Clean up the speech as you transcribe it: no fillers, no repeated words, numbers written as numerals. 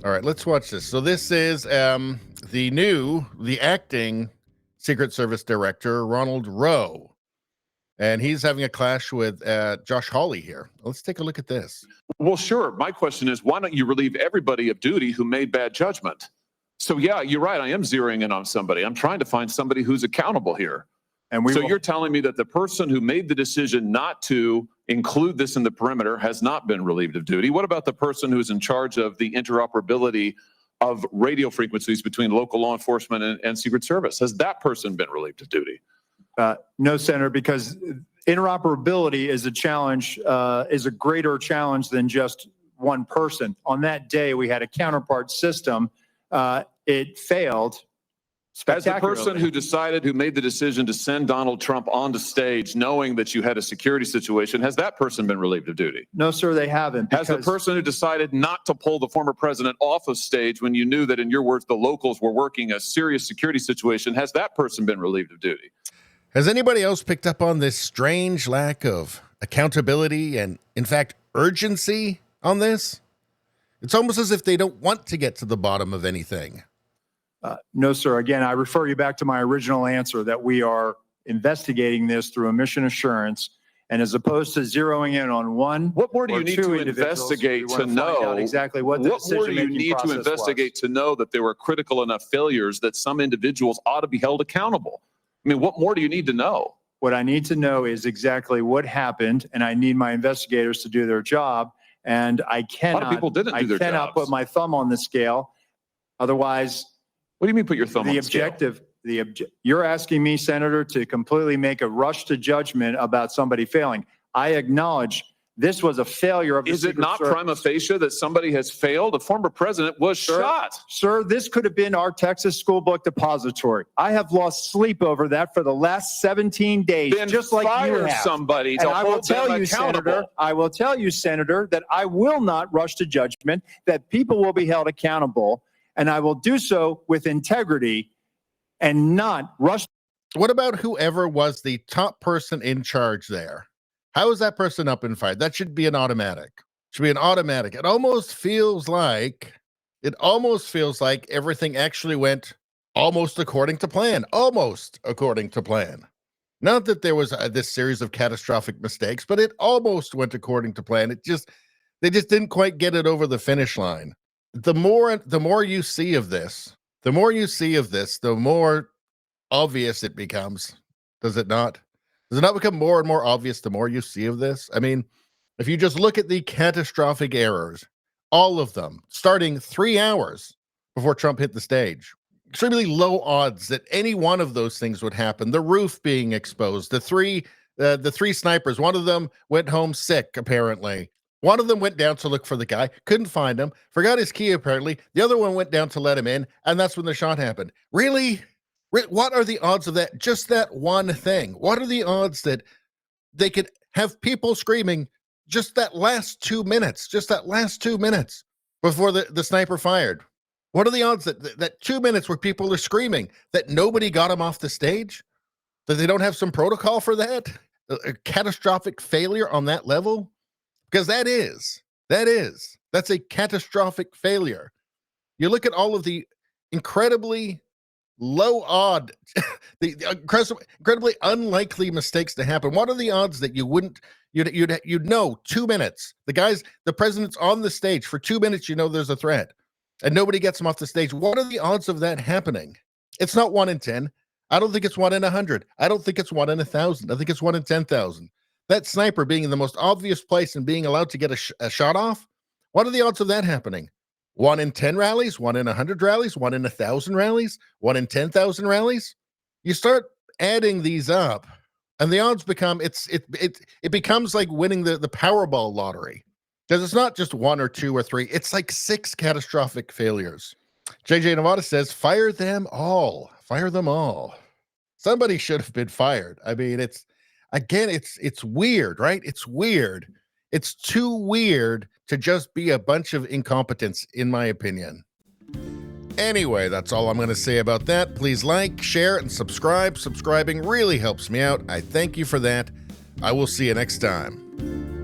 All right, let's watch this. So this is the acting Secret Service director, Ronald Rowe. And he's having a clash with Josh Hawley here. Let's take a look at this. Well, sure. My question is, why don't you relieve everybody of duty who made bad judgment? So, yeah, you're right. I am zeroing in on somebody. I'm trying to find somebody who's accountable here. And you're telling me that the person who made the decision not to include this in the perimeter has not been relieved of duty. What about the person who's in charge of the interoperability of radio frequencies between local law enforcement and Secret Service? Has that person been relieved of duty? No, Senator, because interoperability is a challenge, is a greater challenge than just one person. On that day, we had a counterpart system. It failed. As the person who made the decision to send Donald Trump onto stage, knowing that you had a security situation, has that person been relieved of duty? No, sir, they haven't. Has the person who decided not to pull the former president off of stage when you knew that, in your words, the locals were working a serious security situation, has that person been relieved of duty? Has anybody else picked up on this strange lack of accountability and, in fact, urgency on this? It's almost as if they don't want to get to the bottom of anything. No, sir. Again, I refer you back to my original answer that we are investigating this through a mission assurance, and as opposed to zeroing in on one. What more do you need to investigate to know exactly what the What more do you need to investigate to know that there were critical enough failures that some individuals ought to be held accountable? I mean, what more do you need to know? What I need to know is exactly what happened, and I need my investigators to do their job. And I cannot. A lot of people didn't do their jobs. I cannot put my thumb on the scale. Otherwise. What do you mean put your thumb on the objective, you're asking me, Senator, to completely make a rush to judgment about somebody failing. I acknowledge this was a failure of the Is it not prima facie that somebody has failed? A former president was shot. Sir, this could have been our Texas school book depository. I have lost sleep over that for the last 17 days, then just like you have. Somebody to hold them accountable. Senator, I will tell you, Senator, that I will not rush to judgment, that people will be held accountable, and I will do so with integrity and not rush. What about whoever was the top person in charge there? How is that person up and fired? That should be an automatic. Should be an automatic. It almost feels like everything actually went almost according to plan. Almost according to plan. Not that there was this series of catastrophic mistakes, but it almost went according to plan. They just didn't quite get it over the finish line. The more you see of this, the more obvious it becomes. Does it not? Does it not become more and more obvious the more you see of this? I mean, if you just look at the catastrophic errors, all of them, starting 3 hours before Trump hit the stage, extremely low odds that any one of those things would happen. The roof being exposed, the three snipers, one of them went home sick, apparently. One of them went down to look for the guy, couldn't find him, forgot his key apparently. The other one went down to let him in, and that's when the shot happened. Really? What are the odds of that? Just that one thing. What are the odds that they could have people screaming just that last 2 minutes before the sniper fired? What are the odds that 2 minutes where people are screaming that nobody got him off the stage? That they don't have some protocol for that? A catastrophic failure on that level? Because that's a catastrophic failure. You look at all of the incredibly low odd, the incredibly unlikely mistakes to happen. What are the odds that you'd know 2 minutes? The president's on the stage for 2 minutes, there's a threat and nobody gets him off the stage. What are the odds of that happening? It's not 1 in 10. I don't think it's 1 in 100. I don't think it's 1 in 1,000. I think it's 1 in 10,000. That sniper being in the most obvious place and being allowed to get a shot off, what are the odds of that happening? 1 in 10 rallies, 1 in 100 rallies, 1 in 1,000 rallies, 1 in 10,000 rallies? You start adding these up, and the odds become it becomes like winning the Powerball lottery, because it's not just 1 or 2 or 3; it's like 6 catastrophic failures. JJ Nevada says, "Fire them all. Fire them all." Somebody should have been fired. I mean, it's weird, right? It's weird. It's too weird to just be a bunch of incompetence, in my opinion. Anyway, that's all I'm going to say about that. Please like, share, and subscribe. Subscribing really helps me out. I thank you for that. I will see you next time.